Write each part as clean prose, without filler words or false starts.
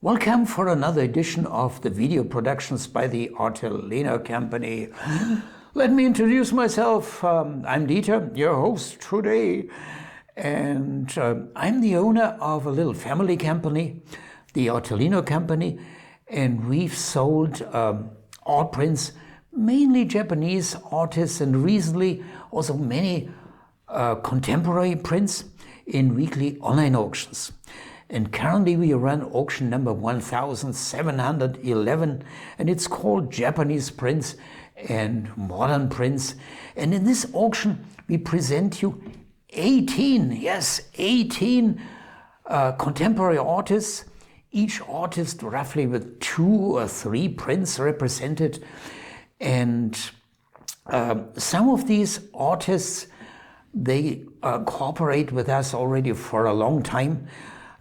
Welcome for another edition of the video productions by the Artelino company. Let me introduce myself. I'm Dieter, your host today, and I'm the owner of a little family company, the Artelino company, and we've sold art prints, mainly Japanese artists, and recently also many contemporary prints in weekly online auctions. And currently we run auction number 1711, and it's called Japanese Prints and Modern Prints. And in this auction we present you 18 contemporary artists, each artist roughly with 2 or 3 prints represented. And some of these artists, they cooperate with us already for a long time.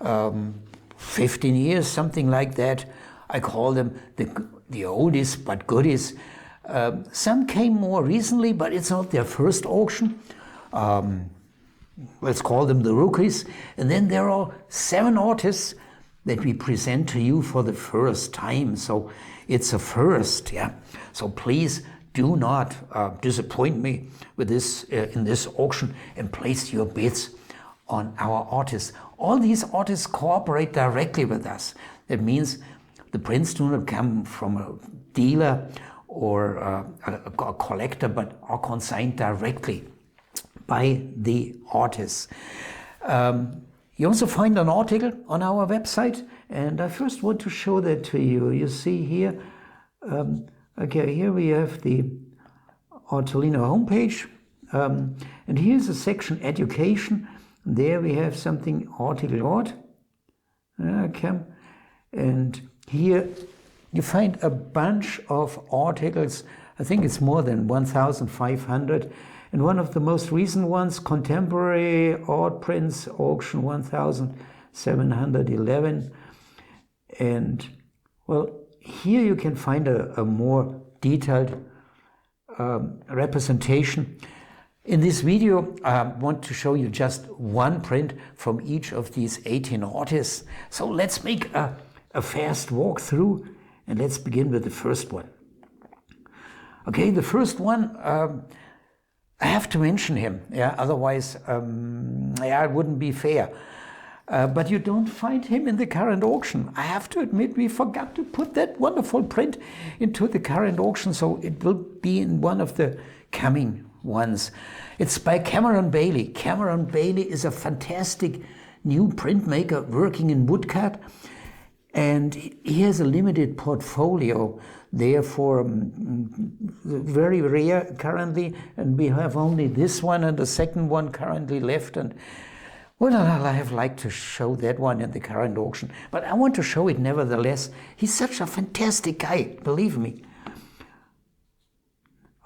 15 years, something like that. I call them the oldies but goodies. Some came more recently, but it's not their first auction. Let's call them the rookies. And then there are 7 artists that we present to you for the first time. So it's a first, yeah. So please do not disappoint me with this in this auction, and place your bids on our artists. All these artists cooperate directly with us. That means the prints do not come from a dealer or a collector, but are consigned directly by the artists. You also find an article on our website, and I first want to show that to you. You see here, okay, here we have the Artelino homepage, and here's a section Education. There we have something article art. Okay. And here you find a bunch of articles. I think it's more than 1,500. And one of the most recent ones, Contemporary Art Prints Auction 1711. And well, here you can find a more detailed representation. In this video, I want to show you just one print from each of these 18 artists. So let's make a fast walkthrough, and let's begin with the first one. Okay, the first one, I have to mention him, yeah, otherwise it wouldn't be fair. But you don't find him in the current auction. I have to admit, we forgot to put that wonderful print into the current auction, so it will be in one of the coming ones. It's by Cameron Bailey. Cameron Bailey is a fantastic new printmaker working in woodcut, and he has a limited portfolio, therefore very rare currently, and we have only this one and the second one currently left. And well, I have liked to show that one in the current auction, but I want to show it nevertheless. He's such a fantastic guy, believe me.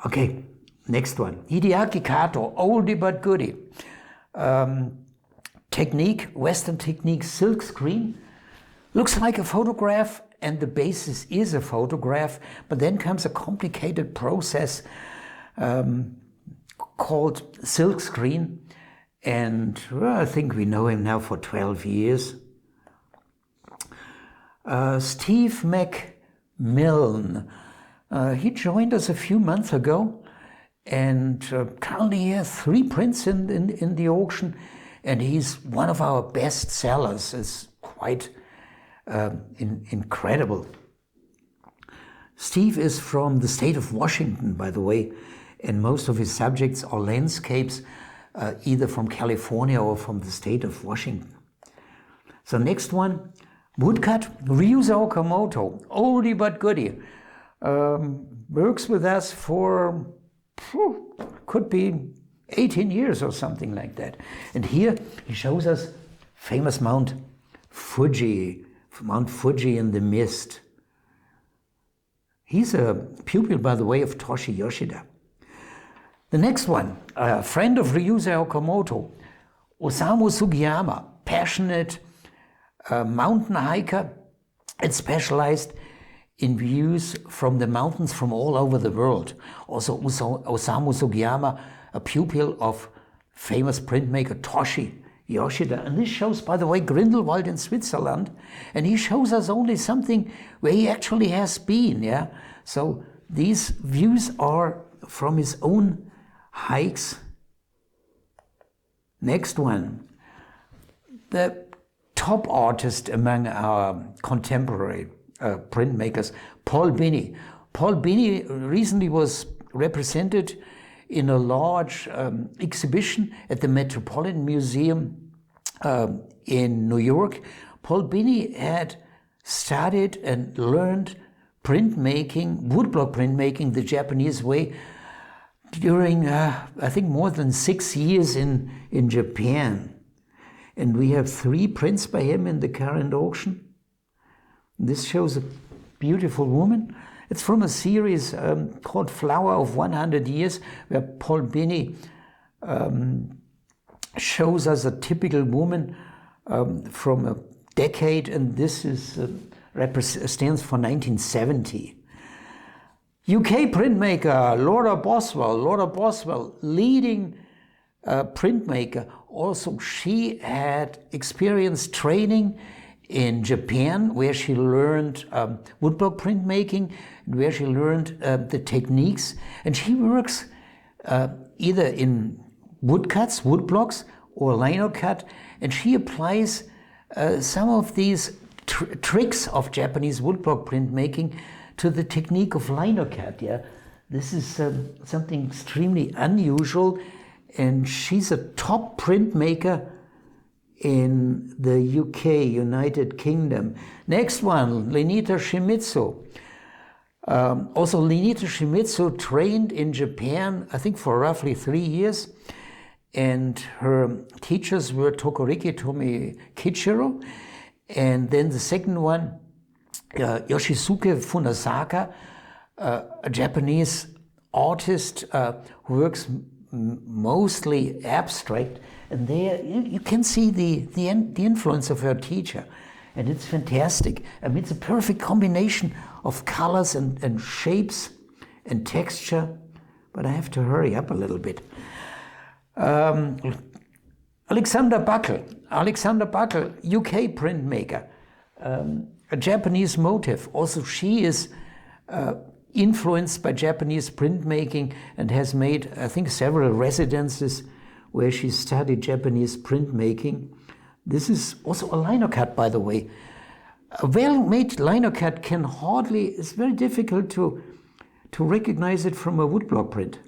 Okay. Next one, Hideaki Kato, oldie but goodie. Technique, Western technique, silk screen. Looks like a photograph, and the basis is a photograph, but then comes a complicated process called silk screen. And well, I think we know him now for 12 years. Steve McMillan, he joined us a few months ago. And currently he has 3 prints in the auction, and he's one of our best sellers. It's quite incredible. Steve is from the state of Washington, by the way, and most of his subjects are landscapes, either from California or from the state of Washington. So next one, woodcut, Ryusa Okamoto, oldie but goodie. Works with us for could be 18 years or something like that. And here he shows us famous Mount Fuji in the mist. He's a pupil, by the way, of Toshi Yoshida. The next one, a friend of Ryusa Okamoto, Osamu Sugiyama, passionate mountain hiker and specialized in views from the mountains from all over the world. Also Osamu Sugiyama, a pupil of famous printmaker Toshi Yoshida. And this shows, by the way, Grindelwald in Switzerland. And he shows us only something where he actually has been, yeah? So these views are from his own hikes. Next one. The top artist among our contemporary printmakers, Paul Binney. Paul Binney recently was represented in a large exhibition at the Metropolitan Museum in New York. Paul Binney had studied and learned printmaking, woodblock printmaking, the Japanese way, during, I think, more than 6 years in Japan. And we have 3 prints by him in the current auction. This shows a beautiful woman. It's from a series called Flower of 100 Years, where Paul Binney shows us a typical woman from a decade, and this is stands for 1970. UK printmaker Laura Boswell. Laura Boswell, leading printmaker. Also, she had experienced training in Japan, where she learned woodblock printmaking, and where she learned the techniques. And she works either in woodcuts, woodblocks, or lino cut, and she applies some of these tricks of Japanese woodblock printmaking to the technique of lino cut. Yeah, this is something extremely unusual, and she's a top printmaker in the UK, United Kingdom. Next one, Lenita Shimizu. Also, Lenita Shimizu trained in Japan, I think, for roughly 3 years, and her teachers were Tokoriki Tomi Kichiro, and then the second one, Yoshisuke Funasaka, a Japanese artist who works mostly abstract, and there you can see the influence of her teacher, and it's fantastic. I mean, it's a perfect combination of colors and shapes and texture, but I have to hurry up a little bit. Alexander Buckle, UK printmaker, a Japanese motif. Also, she is influenced by Japanese printmaking and has made, I think, several residences where she studied Japanese printmaking. This is also a lino cut, by the way. A well-made lino cut can hardly, it's very difficult to recognize it from a woodblock print.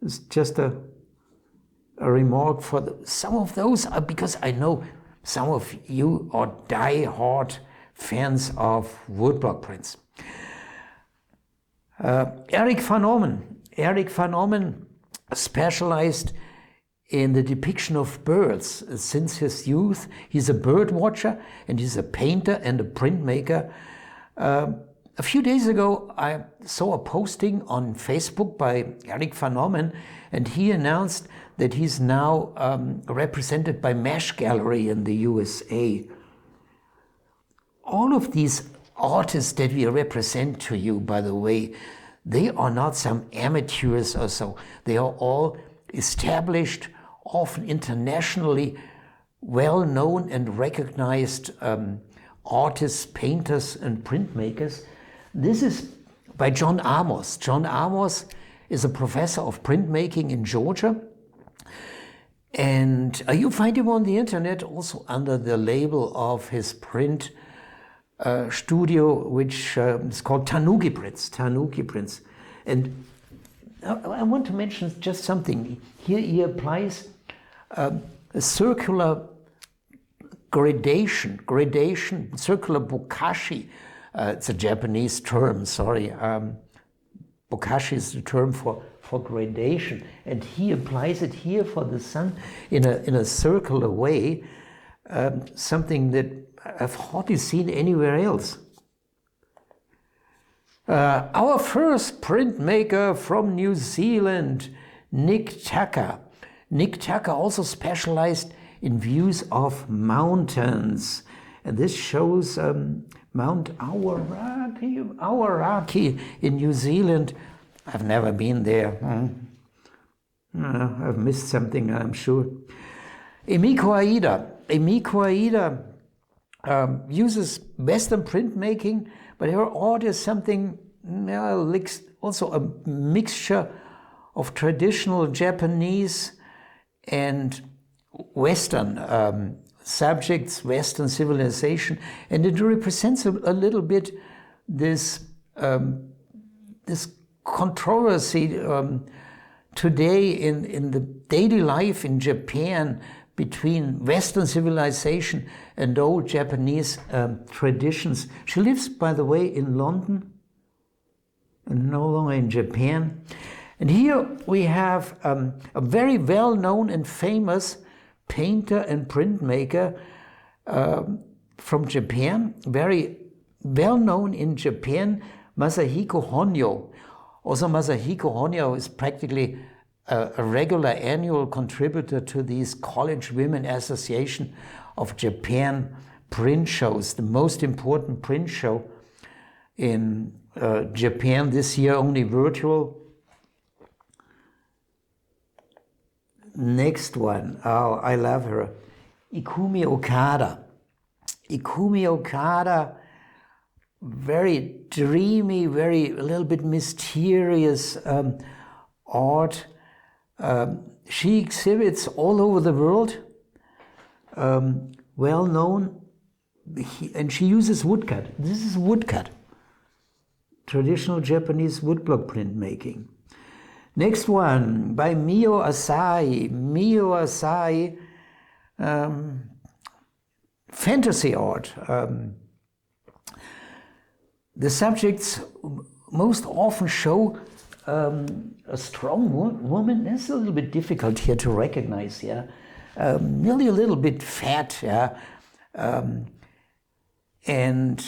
It's just a remark for some of those, because I know some of you are die-hard fans of woodblock prints. Eric van Ommen specialized in the depiction of birds since his youth. He's a bird watcher, and he's a painter and a printmaker. A few days ago, I saw a posting on Facebook by Eric van Ommen, and he announced that he's now represented by Mesh Gallery in the USA. All of these artists that we represent to you, by the way, they are not some amateurs or so. They are all established, often internationally well-known and recognized artists, painters, and printmakers. This is by John Amos. John Amos is a professor of printmaking in Georgia. And you find him on the internet also under the label of his print studio, which is called Tanuki Prints. And I want to mention just something. Here he applies a circular gradation, circular bokashi. It's a Japanese term, sorry. Bokashi is the term for gradation. And he applies it here for the sun in a circular way, something that I've hardly seen anywhere else. Our first printmaker from New Zealand, Nick Tucker. Nick Tucker also specialized in views of mountains. And this shows Mount Aoraki in New Zealand. I've never been there. I've missed something, I'm sure. Emiko Aida. Emiko Aida uses Western printmaking, but her art is something, also a mixture of traditional Japanese and Western subjects, Western civilization, and it represents a little bit this this controversy today in the daily life in Japan between Western civilization and old Japanese traditions. She lives, by the way, in London and no longer in Japan. And here we have a very well-known and famous painter and printmaker from Japan, very well-known in Japan, Masahiko Honyo. Also, Masahiko Honyo is practically a regular annual contributor to these College Women Association of Japan print shows, the most important print show in Japan this year, only virtual. Next one, oh, I love her, Ikumi Okada. Ikumi Okada, very dreamy, a little bit mysterious art. She exhibits all over the world, well known, and she uses woodcut. This is woodcut, traditional Japanese woodblock printmaking. Next one by Mio Asai. Mio Asai, fantasy art. The subjects most often show a strong woman. It's a little bit difficult here to recognize, yeah. Nearly a little bit fat, yeah. And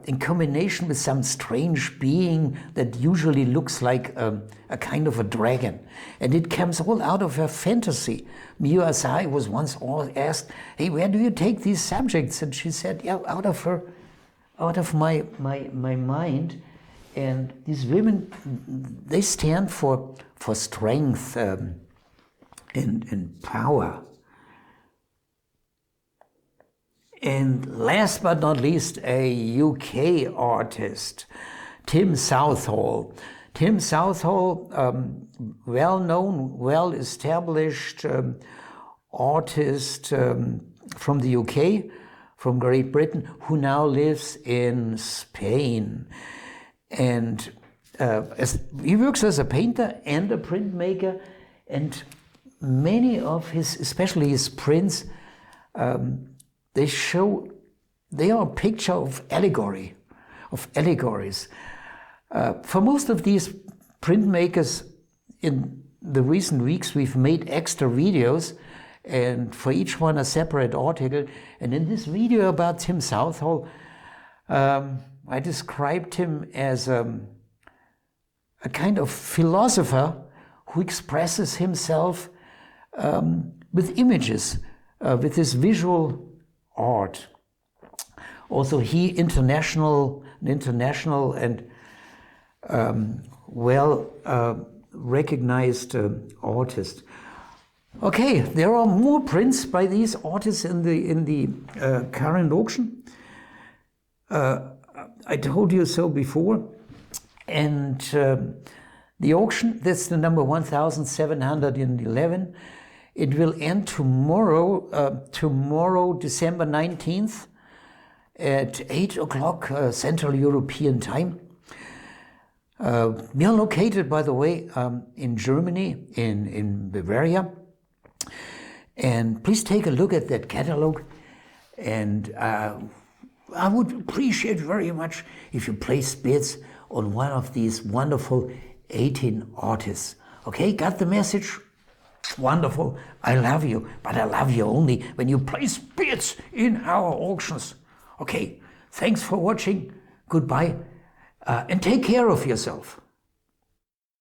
in combination with some strange being that usually looks like a kind of a dragon. And it comes all out of her fantasy. Mio Asai was once asked, hey, where do you take these subjects? And she said, yeah, out of my mind. And these women, they stand for strength and power. And last but not least, a UK artist, Tim Southall. Tim Southall, well-known, well-established artist from the UK, from Great Britain, who now lives in Spain. And he works as a painter and a printmaker, and many of his, especially his prints, they are a picture of allegories. For most of these printmakers, in the recent weeks, we've made extra videos, and for each one a separate article. And in this video about Tim Southall, I described him as a kind of philosopher who expresses himself with images, with his visual art. Also, he international and recognized artist. Okay, there are more prints by these artists in the current auction. I told you so before, and the auction, that's the number 1711. It will end tomorrow, December 19th at 8 o'clock Central European time. We are located, by the way, in Germany, in Bavaria. And please take a look at that catalog. And I would appreciate very much if you place bids on one of these wonderful 18 artists. Okay, got the message? Wonderful. I love you, but I love you only when you place bids in our auctions. Okay, thanks for watching. Goodbye, and take care of yourself.